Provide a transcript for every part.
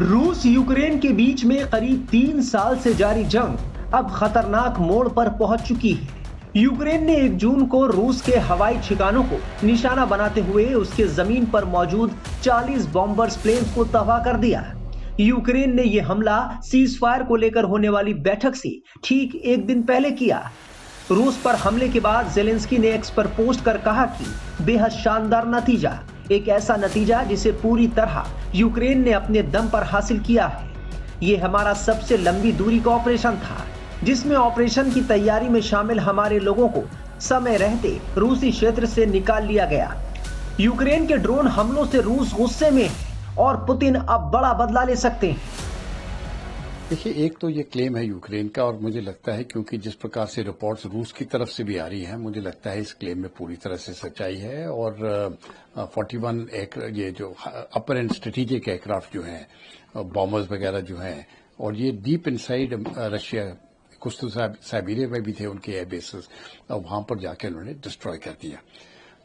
रूस यूक्रेन के बीच में करीब 3 साल से जारी जंग अब खतरनाक मोड़ पर पहुंच चुकी है। यूक्रेन ने 1 जून को रूस के हवाई ठिकानों को निशाना बनाते हुए उसके जमीन पर मौजूद 40 बॉम्बर्स प्लेन्स को तबाह कर दिया। यूक्रेन ने यह हमला सीज फायर को लेकर होने वाली बैठक से ठीक 1 दिन पहले किया। रूस पर हमले के बाद जेलेंस्की ने एक्स पर पोस्ट कर कहा कि बेहद शानदार नतीजा, एक ऐसा नतीजा जिसे पूरी तरह यूक्रेन ने अपने दम पर हासिल किया है। यह हमारा सबसे लंबी दूरी का ऑपरेशन था, जिसमें ऑपरेशन की तैयारी में शामिल हमारे लोगों को समय रहते रूसी क्षेत्र से निकाल लिया गया। यूक्रेन के ड्रोन हमलों से रूस गुस्से में है और पुतिन अब बड़ा बदला ले सकते हैं। देखिए, एक तो ये क्लेम है यूक्रेन का, और मुझे लगता है क्योंकि जिस प्रकार से रिपोर्ट्स रूस की तरफ से भी आ रही हैं, मुझे लगता है इस क्लेम में पूरी तरह से सच्चाई है। और 41 ये जो अपर एंड स्ट्रेटेजिक एयरक्राफ्ट जो हैं, बॉम्बर्स वगैरह जो हैं, और ये डीप इनसाइड रशिया, कुछ तो साइबेरिया में भी थे उनके एयर बेसेस, और वहां पर जाके उन्होंने डिस्ट्रॉय कर दिया।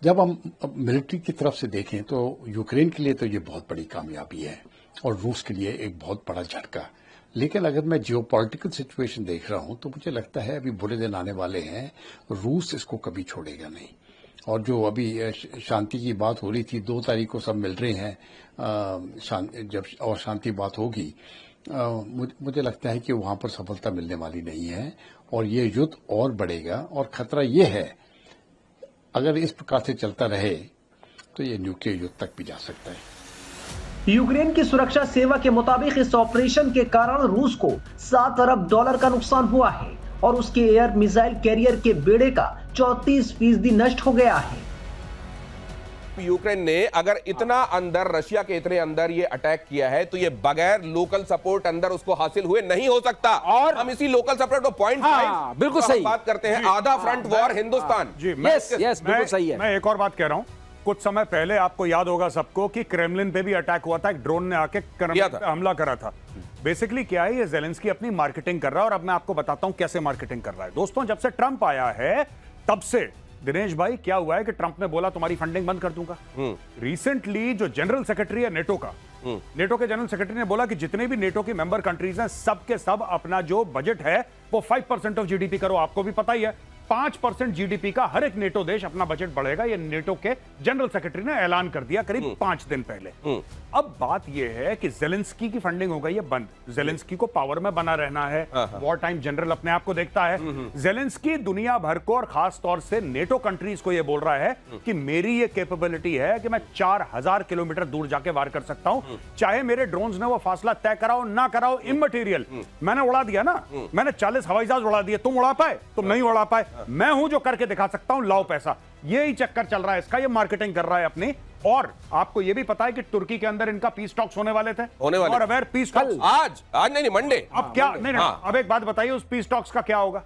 जब हम मिलिट्री की तरफ से देखें तो यूक्रेन के लिए तो ये बहुत बड़ी कामयाबी है और रूस के लिए एक बहुत बड़ा झटका। लेकिन अगर मैं जियोपॉलिटिकल सिचुएशन देख रहा हूं तो मुझे लगता है अभी बुरे दिन आने वाले हैं, रूस इसको कभी छोड़ेगा नहीं। और जो अभी शांति की बात हो रही थी, 2 तारीख को सब मिल रहे हैं, जब और शांति बात होगी, मुझे लगता है कि वहां पर सफलता मिलने वाली नहीं है और ये युद्ध और बढ़ेगा। और खतरा ये है, अगर इस प्रकार से चलता रहे तो ये न्यूक्लियर युद्ध तक भी जा सकता है। यूक्रेन की सुरक्षा सेवा के मुताबिक इस ऑपरेशन के कारण रूस को $7 अरब का नुकसान हुआ है और उसके एयर मिसाइल कैरियर के बेड़े का 34% नष्ट हो गया है। यूक्रेन ने अगर इतना अंदर, रशिया के इतने अंदर ये अटैक किया है, तो ये बगैर लोकल सपोर्ट अंदर उसको हासिल हुए नहीं हो सकता। और हम इसी लोकल सपोर्ट को बिल्कुल सही बात करते हैं, आधा फ्रंट वॉर हिंदुस्तान। यस बिल्कुल सही है। मैं एक और बात कह रहा हूं, कुछ समय पहले आपको याद होगा सबको कि क्रेमलिन पे भी अटैक हुआ था, एक ड्रोन ने आके हमला करा था। बेसिकली क्या है, ये जेलेंस्की अपनी मार्केटिंग कर रहा है और अब मैं आपको बताता हूं कैसे मार्केटिंग कर रहा है। दोस्तों, जब से ट्रंप आया है तब से दिनेश भाई क्या हुआ है कि ट्रंप ने बोला तुम्हारी फंडिंग बंद कर दूंगा। रिसेंटली जो जनरल सेक्रेटरी है नेटो का, नेटो के जनरल सेक्रेटरी ने बोला कि जितने भी नेटो की मेंबर कंट्रीज हैं, सब के सब अपना जो बजट है वो 5% ऑफ जीडीपी करो। आपको भी पता ही है 5% जीडीपी का हर एक नेटो देश अपना बजट बढ़ेगा। ये नेटो के जनरल सेक्रेटरी ने ऐलान कर दिया करीब 5 दिन पहले। अब बात यह है कि जेलेंस्की की फंडिंग हो गई है बंद। जेलेंस्की को पावर में बना रहना है, वॉर टाइम जनरल अपने आप को देखता है। जेलेंस्की दुनिया भर को और खास तौर से नेटो कंट्रीज को यह बोल रहा है कि मेरी ये कैपेबिलिटी है कि मैं 4000 किलोमीटर दूर जाके वार कर सकता हूं, चाहे मेरे ड्रोन्स ने वो फासला तय कराओ ना कराओ, इमटेरियल। मैंने उड़ा दिया ना, मैंने 40 हवाई जहाज उड़ा दिए, तुम उड़ा पाए? तुम नहीं उड़ा पाए। मैं हूं जो करके दिखा सकता हूं, लाओ पैसा। यही चक्कर चल रहा है इसका, ये मार्केटिंग कर रहा है अपनी। और आपको ये भी पता है कि तुर्की के अंदर इनका पीस टॉक्स होने वाले थे, और अवेयर पीस टॉक्स आज नहीं मंडे। अब क्या नहीं, अब एक बात बताइए, उस पीस टॉक्स का क्या होगा?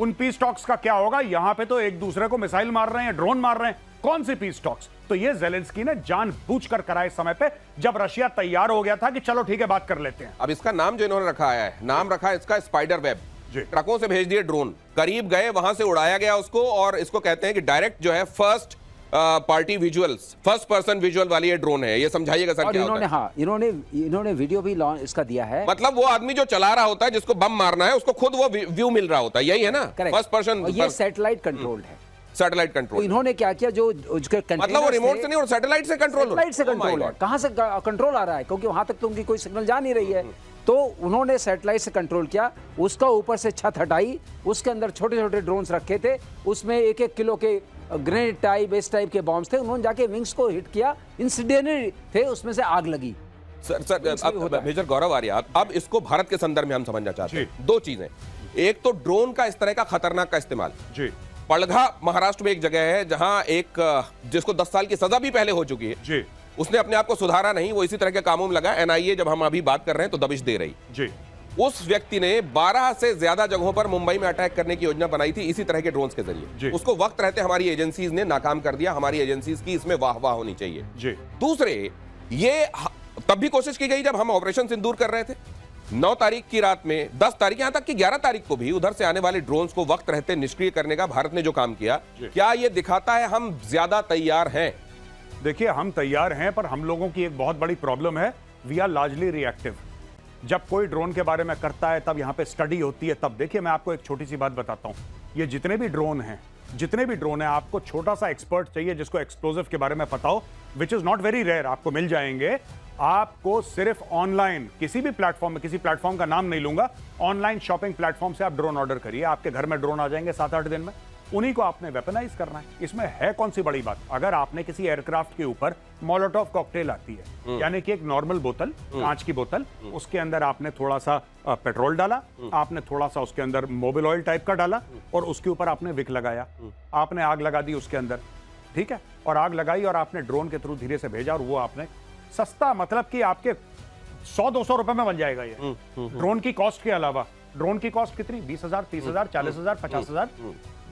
उन पीस टॉक्स का क्या होगा? यहां पे तो एक दूसरे को मिसाइल मार रहे हैं, ड्रोन मार रहे हैं, कौन सी पीस टॉक्स? तो ये जेलेंस्की ने जानबूझकर कराए समय पे, जब रशिया तैयार हो गया था कि चलो ठीक है बात कर लेते हैं। अब इसका नाम जो इन्होंने रखा है, नाम रखा है इसका स्पाइडर वेब। ट्रकों से भेज दिए ड्रोन, करीब गए, वहां से उड़ाया गया उसको, और इसको कहते हैं कि डायरेक्ट जो है first party visuals, first person visual वाली ये ड्रोन है। ये समझाइएगा सर क्या होता है? हाँ, इन्होंने वीडियो भी इसका दिया है। मतलब वो आदमी जो चला रहा होता है, जिसको बम मारना है, उसको खुद वो व्यू मिल रहा होता है, यही है ना? First person. ये सैटेलाइट कंट्रोल्ड है, सैटेलाइट कंट्रोल। तो इन्होंने क्या किया, जो मतलब वो रिमोट से नहीं और सैटेलाइट से कंट्रोल है। कहां से कंट्रोल आ रहा है? क्योंकि वहां तक तो उनकी कोई सिग्नल जा नहीं रही है। तो उन्होंने सैटेलाइट से कंट्रोल किया, उसका ऊपर से छत हटाई, उसके अंदर छोटे छोटे ड्रोन्स रखे थे, उसमें 1-1 किलो के ग्रेनेड टाइप, इस टाइप के बॉम्ब्स थे। उन्होंने जाके विंग्स को हिट किया, इंसिडेंटली थे, उसमें से आग लगी। सर मेजर गौरव आर्या, अब इसको भारत के संदर्भ में हम समझना चाहते हैं। 2 चीजें, एक तो ड्रोन का इस तरह का खतरनाक का इस्तेमाल। पड़घा महाराष्ट्र में एक जगह है जहां एक जिसको 10 साल की सजा भी पहले हो चुकी है, उसने अपने आप को सुधारा नहीं, वो इसी तरह के कामों में लगा। एनआईए जब हम अभी बात कर रहे हैं तो दबिश दे रही। उस व्यक्ति ने 12 से ज्यादा जगहों पर मुंबई में अटैक करने की योजना बनाई थी इसी तरह के ड्रोन्स के जरिए। उसको वक्त रहते हमारी एजेंसीज ने नाकाम कर दिया। हमारी एजेंसीज की इसमें वाह वाह होनी चाहिए। दूसरे, ये तब भी कोशिश की गई जब हम ऑपरेशन सिंदूर कर रहे थे। 9 तारीख की रात में, 10 तारीख, यहां तक कि 11 तारीख को भी उधर से आने वाले ड्रोन्स को वक्त रहते निष्क्रिय करने का भारत ने जो काम किया, क्या यह दिखाता है हम ज्यादा तैयार हैं? देखिए, हम तैयार हैं, पर हम लोगों की एक बहुत बड़ी प्रॉब्लम है वी आर लार्जली रिएक्टिव। जब कोई ड्रोन के बारे में करता है तब यहां पे स्टडी होती है, तब देखिए मैं आपको एक छोटी सी बात बताता हूं। ये जितने भी ड्रोन हैं आपको छोटा सा एक्सपर्ट चाहिए जिसको एक्सप्लोजिव के बारे में पता हो, which is not very rare, आपको मिल जाएंगे। आपको सिर्फ ऑनलाइन किसी भी प्लेटफॉर्म में, किसी प्लेटफॉर्म का नाम नहीं लूंगा, ऑनलाइन शॉपिंग प्लेटफॉर्म से आप ड्रोन ऑर्डर करिए, आपके घर में ड्रोन आ जाएंगे 7-8 दिन में। उन्हीं को आपने वेपनाइज करना है। इसमें है कौन सी बड़ी बात? अगर आपने किसी एयरक्राफ्ट के ऊपर मोलोटोव कॉकटेल आती है, यानी कि एक नॉर्मल बोतल, कांच की बोतल, उसके अंदर आपने थोड़ा सा पेट्रोल डाला, आपने थोड़ा सा उसके अंदर मोबिल ऑयल टाइप का डाला और उसके ऊपर आपने विक लगाया, आपने आग लगा दी उसके अंदर, ठीक है, और आग लगाई और आपने ड्रोन के थ्रू धीरे से भेजा और वो आपने सस्ता, मतलब कि आपके 100-200 रुपए में बन जाएगा ये ड्रोन की कॉस्ट के अलावा। ड्रोन की कॉस्ट कितनी? 20,000, 30,000, 40,000, 50,000।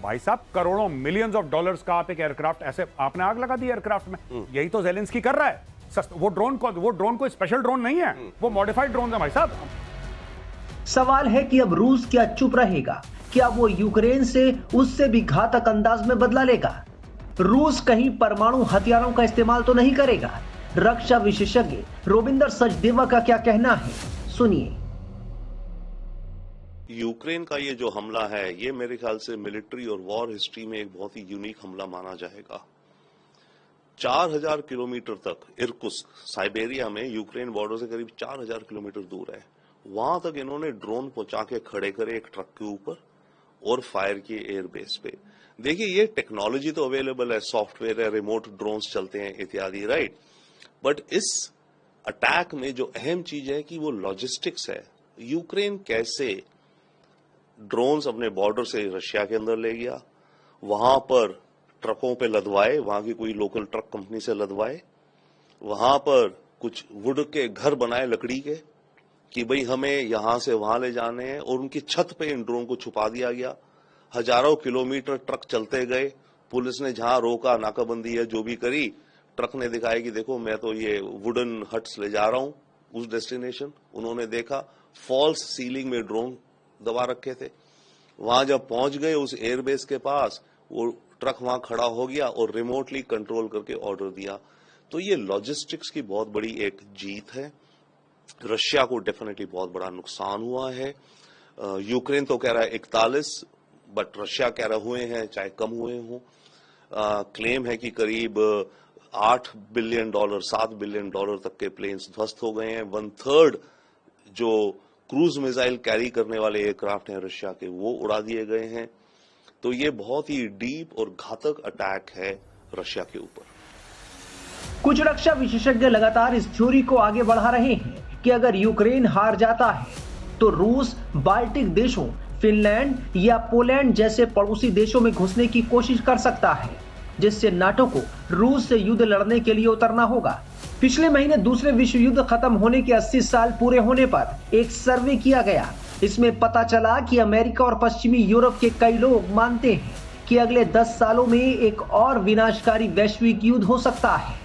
भाई साहब, करोड़ों, मिलियंस ऑफ डॉलर्स का आप एक एयरक्राफ्ट, ऐसे आपने आग लगा दी एयरक्राफ्ट में। यही तो ज़ेलेंस्की कर रहा है। वो ड्रोन कोई स्पेशल ड्रोन नहीं है, वो मॉडिफाइड ड्रोन है भाई साहब। सवाल है कि अब रूस क्या चुप रहेगा? क्या वो यूक्रेन से उससे भी घातक अंदाज में बदला लेगा? रूस कहीं परमाणु हथियारों का इस्तेमाल तो नहीं करेगा? रक्षा विशेषज्ञ रोबिंदर सचदेवा का क्या कहना है, सुनिए। यूक्रेन का ये जो हमला है, ये मेरे ख्याल से मिलिट्री और वॉर हिस्ट्री में एक बहुत ही यूनिक हमला माना जाएगा। 4000 किलोमीटर तक इर्कुत्स्क, साइबेरिया में, यूक्रेन बॉर्डर से करीब 4000 किलोमीटर दूर है, वहां तक इन्होंने ड्रोन पहुंचा के खड़े करे एक ट्रक के ऊपर और फायर किए एयरबेस पे। देखिए, ये टेक्नोलॉजी तो अवेलेबल है, सॉफ्टवेयर है, रिमोट ड्रोन्स चलते हैं इत्यादि, राइट, बट इस अटैक में जो अहम चीज है कि वो लॉजिस्टिक्स है। यूक्रेन कैसे ड्रोन्स अपने बॉर्डर से रशिया के अंदर ले गया, वहां पर ट्रकों पे लदवाए, वहां की कोई लोकल ट्रक कंपनी से लदवाए, वहां पर कुछ वुड के घर बनाए लकड़ी के कि भाई हमें यहां से वहां ले जाने हैं, और उनकी छत पे इन ड्रोन को छुपा दिया गया। हजारों किलोमीटर ट्रक चलते गए, पुलिस ने जहां रोका, नाकाबंदी है जो भी करी, ट्रक ने दिखाया कि देखो मैं तो ये वुडन हट्स ले जा रहा हूं उस डेस्टिनेशन। उन्होंने देखा फॉल्स सीलिंग में ड्रोन दबा रखे थे। वहां जब पहुंच गए उस एयरबेस के पास, वो ट्रक वहां खड़ा हो गया और रिमोटली कंट्रोल करके ऑर्डर दिया। तो ये लॉजिस्टिक्स की बहुत बड़ी एक जीत है। रशिया को डेफिनेटली बहुत बड़ा नुकसान हुआ है। यूक्रेन तो कह रहा है 41, बट रशिया कह रहा हुए हैं चाहे कम हुए हों। क्लेम है कि करीब $8 बिलियन, $7 बिलियन तक के प्लेन्स ध्वस्त हो गए हैं। 1/3 जो क्रूज मिसाइल कैरी करने वाले एयरक्राफ्ट हैं रशिया के, वो उड़ा दिए गए हैं। तो ये बहुत ही डीप और घातक अटैक है रशिया के ऊपर। कुछ रक्षा विशेषज्ञ लगातार इस थ्योरी को आगे बढ़ा रहे हैं कि अगर यूक्रेन हार जाता है तो रूस बाल्टिक देशों, फिनलैंड या पोलैंड जैसे पड़ोसी देशों में घुसने की कोशिश कर सकता है, जिससे नाटो को रूस से युद्ध लड़ने के लिए उतरना होगा। पिछले महीने दूसरे विश्व युद्ध खत्म होने के 80 साल पूरे होने पर एक सर्वे किया गया। इसमें पता चला कि अमेरिका और पश्चिमी यूरोप के कई लोग मानते हैं कि अगले 10 सालों में एक और विनाशकारी वैश्विक युद्ध हो सकता है।